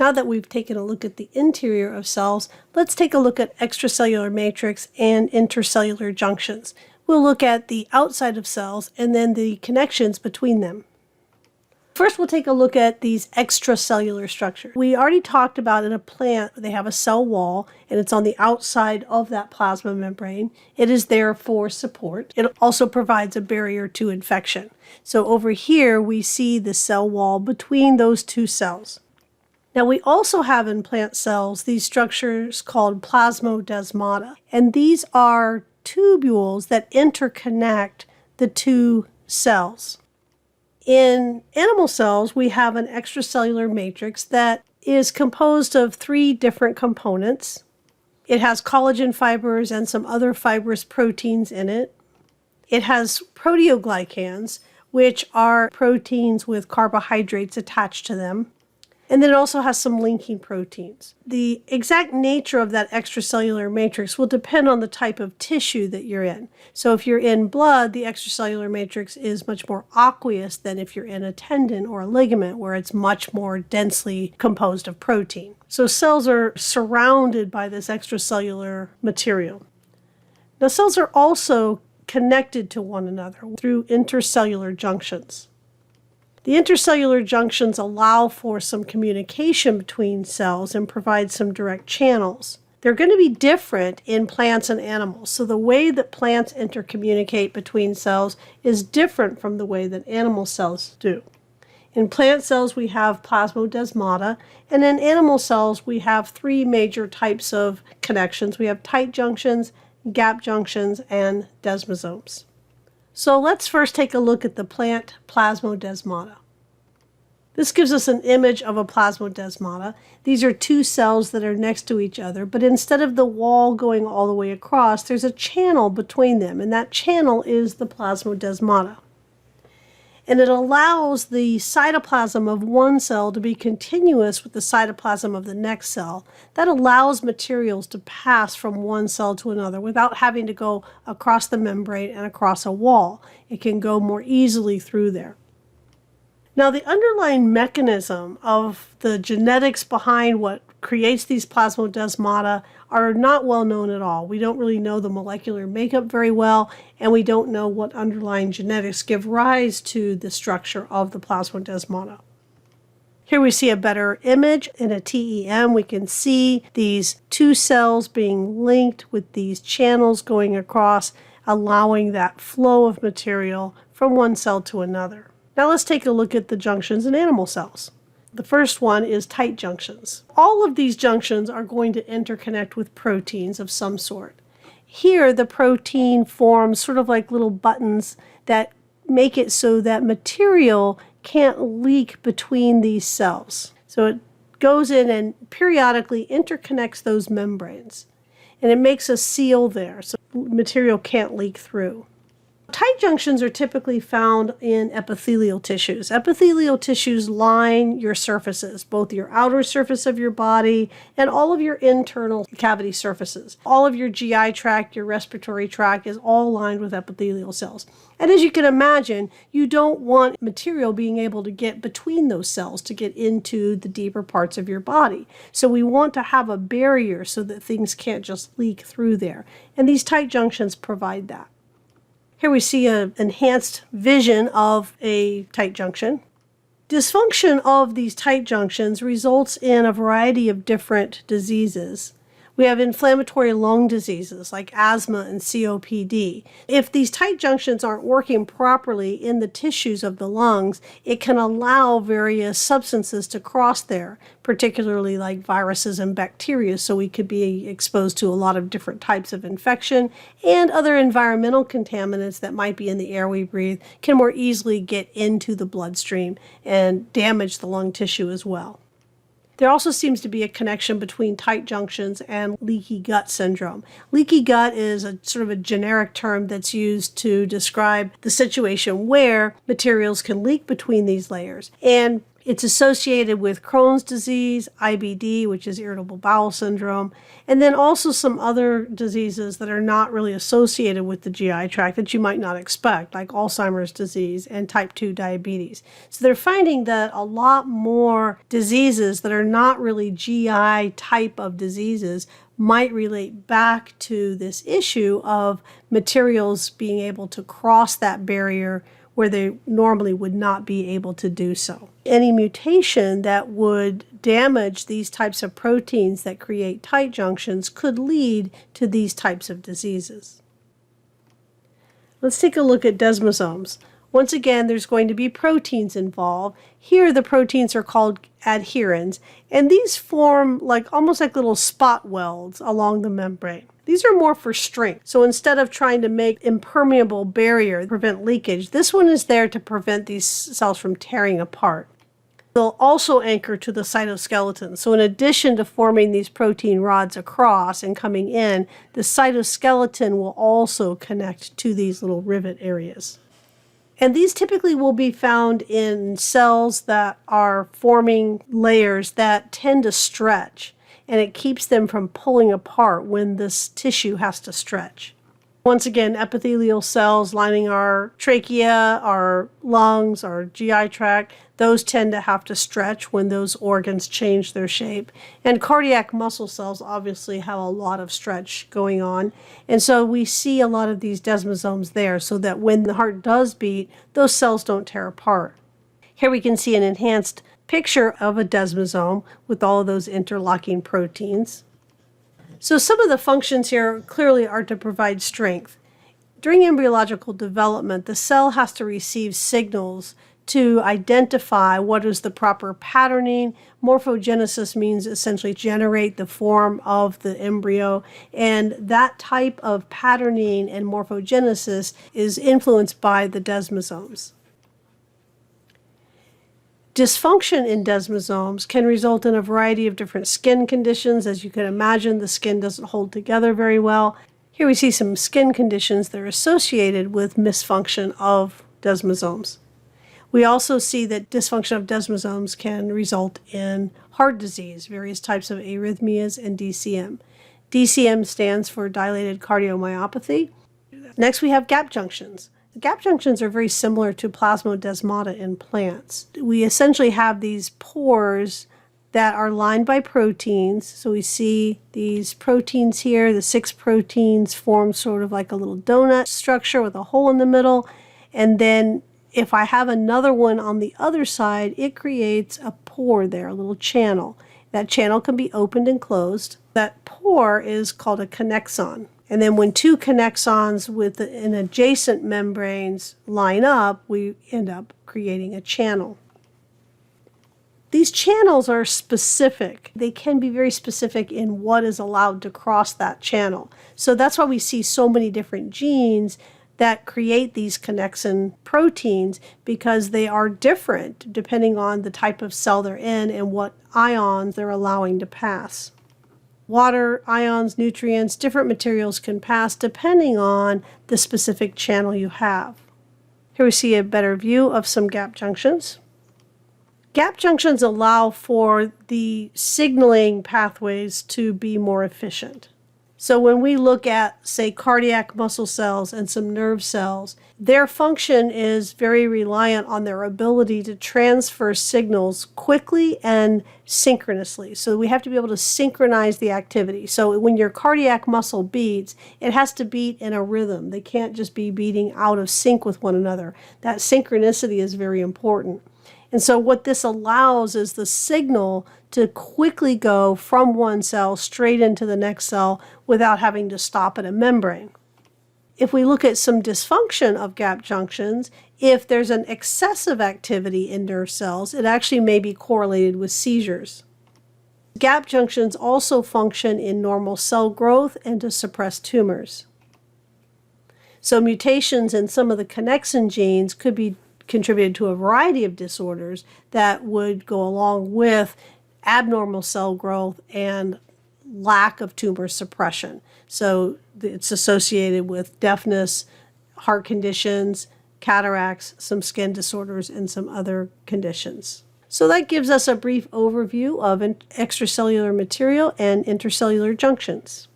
Now that we've taken a look at the interior of cells, let's take a look at extracellular matrix and intercellular junctions. We'll look at the outside of cells and then the connections between them. First, we'll take a look at these extracellular structures. We already talked about in a plant, they have a cell wall, and it's on the outside of that plasma membrane. It is there for support. It also provides a barrier to infection. So over here, we see the cell wall between those two cells. Now, we also have in plant cells these structures called plasmodesmata, and these are tubules that interconnect the two cells. In animal cells, we have an extracellular matrix that is composed of 3 different components. It has collagen fibers and some other fibrous proteins in it. It has proteoglycans, which are proteins with carbohydrates attached to them. And then it also has some linking proteins. The exact nature of that extracellular matrix will depend on the type of tissue that you're in. So if you're in blood, the extracellular matrix is much more aqueous than if you're in a tendon or a ligament, where it's much more densely composed of protein. So cells are surrounded by this extracellular material. Now, cells are also connected to one another through intercellular junctions. The intercellular junctions allow for some communication between cells and provide some direct channels. They're going to be different in plants and animals. So the way that plants intercommunicate between cells is different from the way that animal cells do. In plant cells, we have plasmodesmata, and in animal cells, we have 3 major types of connections. We have tight junctions, gap junctions, and desmosomes. So let's first take a look at the plant plasmodesmata. This gives us an image of a plasmodesmata. These are 2 cells that are next to each other, but instead of the wall going all the way across, there's a channel between them, and that channel is the plasmodesmata. And it allows the cytoplasm of one cell to be continuous with the cytoplasm of the next cell. That allows materials to pass from one cell to another without having to go across the membrane and across a wall. It can go more easily through there. Now, the underlying mechanism of the genetics behind what creates these plasmodesmata are not well known at all. We don't really know the molecular makeup very well, and we don't know what underlying genetics give rise to the structure of the plasmodesmata. Here we see a better image in a TEM. We can see these 2 cells being linked with these channels going across, allowing that flow of material from one cell to another. Now let's take a look at the junctions in animal cells. The first one is tight junctions. All of these junctions are going to interconnect with proteins of some sort. Here, the protein forms sort of like little buttons that make it so that material can't leak between these cells. So it goes in and periodically interconnects those membranes. And it makes a seal there so material can't leak through. Tight junctions are typically found in epithelial tissues. Epithelial tissues line your surfaces, both your outer surface of your body and all of your internal cavity surfaces. All of your GI tract, your respiratory tract is all lined with epithelial cells. And as you can imagine, you don't want material being able to get between those cells to get into the deeper parts of your body. So we want to have a barrier so that things can't just leak through there. And these tight junctions provide that. Here we see an enhanced vision of a tight junction. Dysfunction of these tight junctions results in a variety of different diseases. We have inflammatory lung diseases like asthma and COPD. If these tight junctions aren't working properly in the tissues of the lungs, it can allow various substances to cross there, particularly like viruses and bacteria, so we could be exposed to a lot of different types of infection, and other environmental contaminants that might be in the air we breathe can more easily get into the bloodstream and damage the lung tissue as well. There also seems to be a connection between tight junctions and leaky gut syndrome. Leaky gut is a sort of a generic term that's used to describe the situation where materials can leak between these layers. And It's associated with Crohn's disease, IBD, which is irritable bowel syndrome, and then also some other diseases that are not really associated with the GI tract that you might not expect, like Alzheimer's disease and type 2 diabetes. So they're finding that a lot more diseases that are not really GI type of diseases might relate back to this issue of materials being able to cross that barrier where they normally would not be able to do so. Any mutation that would damage these types of proteins that create tight junctions could lead to these types of diseases. Let's take a look at desmosomes. Once again, there's going to be proteins involved. Here, the proteins are called adherins, and these form almost like little spot welds along the membrane. These are more for strength. So instead of trying to make impermeable barrier, prevent leakage, this one is there to prevent these cells from tearing apart. They'll also anchor to the cytoskeleton. So in addition to forming these protein rods across and coming in, the cytoskeleton will also connect to these little rivet areas. And these typically will be found in cells that are forming layers that tend to stretch, and it keeps them from pulling apart when this tissue has to stretch. Once again, epithelial cells lining our trachea, our lungs, our GI tract, those tend to have to stretch when those organs change their shape. And cardiac muscle cells obviously have a lot of stretch going on. And so we see a lot of these desmosomes there so that when the heart does beat, those cells don't tear apart. Here we can see an enhanced picture of a desmosome with all of those interlocking proteins. So some of the functions here clearly are to provide strength. During embryological development, the cell has to receive signals to identify what is the proper patterning. Morphogenesis means essentially generate the form of the embryo, and that type of patterning and morphogenesis is influenced by the desmosomes. Dysfunction in desmosomes can result in a variety of different skin conditions. As you can imagine, the skin doesn't hold together very well. Here we see some skin conditions that are associated with misfunction of desmosomes. We also see that dysfunction of desmosomes can result in heart disease, various types of arrhythmias, and DCM. DCM stands for dilated cardiomyopathy. Next, we have gap junctions. The gap junctions are very similar to plasmodesmata in plants. We essentially have these pores that are lined by proteins. So we see these proteins here, the 6 proteins form sort of like a little donut structure with a hole in the middle. And then if I have another one on the other side, it creates a pore there, a little channel. That channel can be opened and closed. That pore is called a connexon. And then when 2 connexons within adjacent membranes line up, we end up creating a channel. These channels are specific. They can be very specific in what is allowed to cross that channel. So that's why we see so many different genes that create these connexin proteins, because they are different depending on the type of cell they're in and what ions they're allowing to pass. Water, ions, nutrients, different materials can pass depending on the specific channel you have. Here we see a better view of some gap junctions. Gap junctions allow for the signaling pathways to be more efficient. So when we look at, say, cardiac muscle cells and some nerve cells, their function is very reliant on their ability to transfer signals quickly and synchronously. So we have to be able to synchronize the activity. So when your cardiac muscle beats, it has to beat in a rhythm. They can't just be beating out of sync with one another. That synchronicity is very important. And so what this allows is the signal to quickly go from one cell straight into the next cell without having to stop at a membrane. If we look at some dysfunction of gap junctions, if there's an excessive activity in nerve cells, it actually may be correlated with seizures. Gap junctions also function in normal cell growth and to suppress tumors. So mutations in some of the connexin genes could be contributed to a variety of disorders that would go along with abnormal cell growth and lack of tumor suppression. So it's associated with deafness, heart conditions, cataracts, some skin disorders, and some other conditions. So that gives us a brief overview of extracellular material and intercellular junctions.